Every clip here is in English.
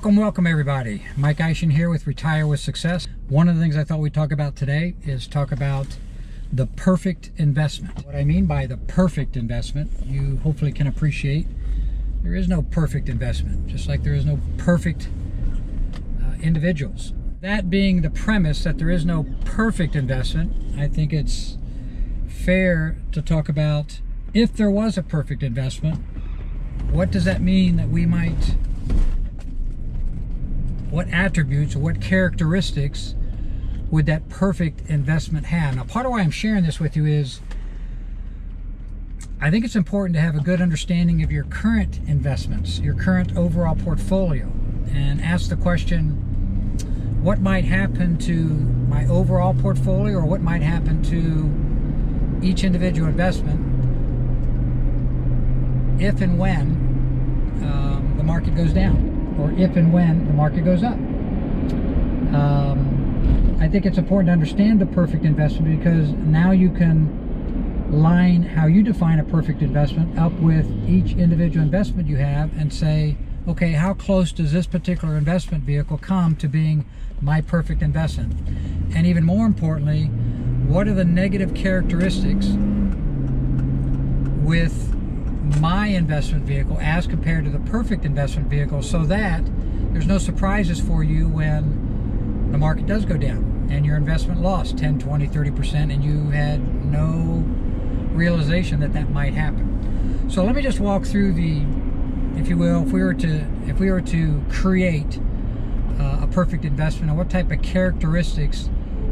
Welcome everybody. Mike Eischen here with Retire with Success. One of the things I thought we'd talk about today is talk about the perfect investment. What I mean by the perfect investment, you hopefully can appreciate there is no perfect investment, just like there is no perfect individuals. That being the premise that there is no perfect investment, I think it's fair to talk about if there was a perfect investment, what does that mean that we might, what attributes or what characteristics would that perfect investment have? Now, part of why I'm sharing this with you is I think it's important to have a good understanding of your current investments, your current overall portfolio, and ask the question, what might happen to my overall portfolio, or what might happen to each individual investment if and when the market goes down, or if and when the market goes up. I think it's important to understand the perfect investment, because now you can line how you define a perfect investment up with each individual investment you have and say, okay, how close does this particular investment vehicle come to being my perfect investment? And even more importantly, what are the negative characteristics with my investment vehicle as compared to the perfect investment vehicle, so that there's no surprises for you when the market does go down and your investment lost 10, 20, 30% and you had no realization that that might happen. So let me just walk through the, if you will, if we were to create a perfect investment and what type of characteristics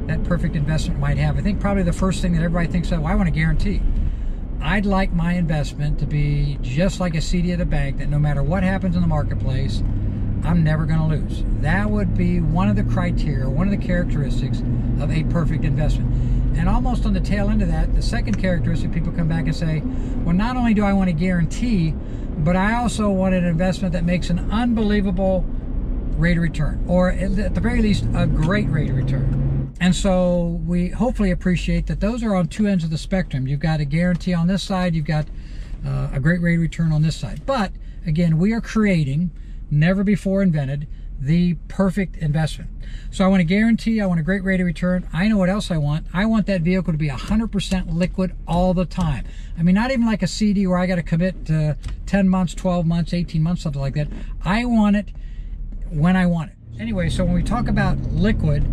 that perfect investment might have. I think probably the first thing that everybody thinks of, well, I want to guarantee. I'd like my investment to be just like a CD at a bank, that no matter what happens in the marketplace, I'm never going to lose. That would be one of the criteria, one of the characteristics of a perfect investment. And almost on the tail end of that, the second characteristic, people come back and say, well, not only do I want a guarantee, but I also want an investment that makes an unbelievable rate of return, or at the very least, a great rate of return. And so we hopefully appreciate that those are on two ends of the spectrum. You've got a guarantee on this side, you've got a great rate of return on this side. But again, we are creating, never before invented, the perfect investment. So I want a guarantee, I want a great rate of return. I know what else I want. I want that vehicle to be 100% liquid all the time. I mean, not even like a CD where I got to commit to 10 months, 12 months, 18 months, something like that. I want it when I want it. Anyway, so when we talk about liquid,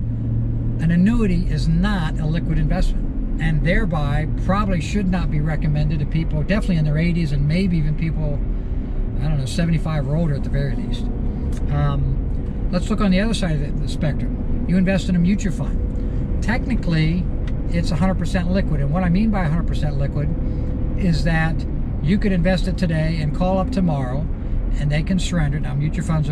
an annuity is not a liquid investment, and thereby probably should not be recommended to people definitely in their 80s, and maybe even people, I don't know, 75 or older at the very least. Let's look on the other side of the spectrum. You invest in a mutual fund. Technically, it's 100% liquid, and what I mean by 100% liquid is that you could invest it today and call up tomorrow, and they can surrender. Now, mutual funds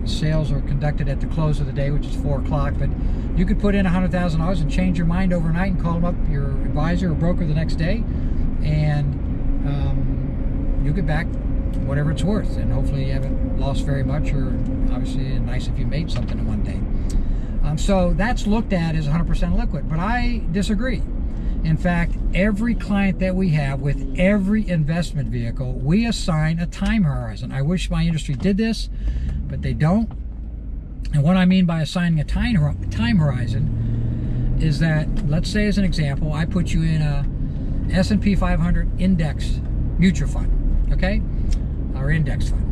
sales are conducted at the close of the day, which is 4 o'clock, but you could put in $100,000 and change your mind overnight and call them up, your advisor or broker, the next day, and you get back whatever it's worth, and hopefully you haven't lost very much, or obviously nice if you made something in one day. So that's looked at as 100% liquid, but I disagree. In fact, every client that we have with every investment vehicle, we assign a time horizon. I wish my industry did this, but they don't. And what I mean by assigning a time horizon is that, let's say as an example, I put you in a S&P 500 index mutual fund, okay? Or index fund.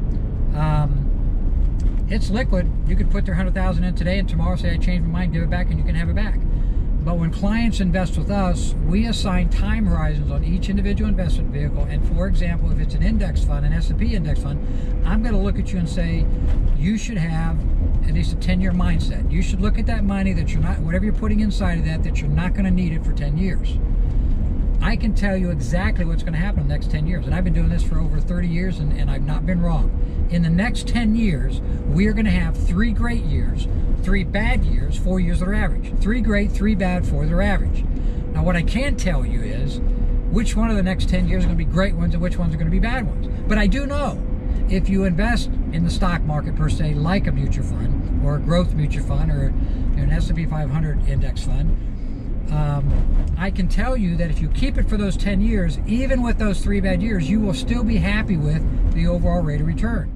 It's liquid. You could put their $100,000 in today and tomorrow say, I changed my mind, give it back, and you can have it back. But when clients invest with us, we assign time horizons on each individual investment vehicle. And for example, if it's an index fund, an S&P index fund, I'm going to look at you and say, you should have at least a 10-year mindset. You should look at that money that you're not, whatever you're putting inside of that you're not going to need it for 10 years. I can tell you exactly what's going to happen in the next 10 years. And I've been doing this for over 30 years, and I've not been wrong. In the next 10 years, we are going to have 3 great years, 3 bad years, 4 years that are average. 3 great, 3 bad, 4 that are average. Now, what I can tell you is which one of the next 10 years are going to be great ones and which ones are going to be bad ones. But I do know if you invest in the stock market per se, like a mutual fund or a growth mutual fund or an S&P 500 index fund, I can tell you that if you keep it for those 10 years, even with those 3 bad years, you will still be happy with the overall rate of return.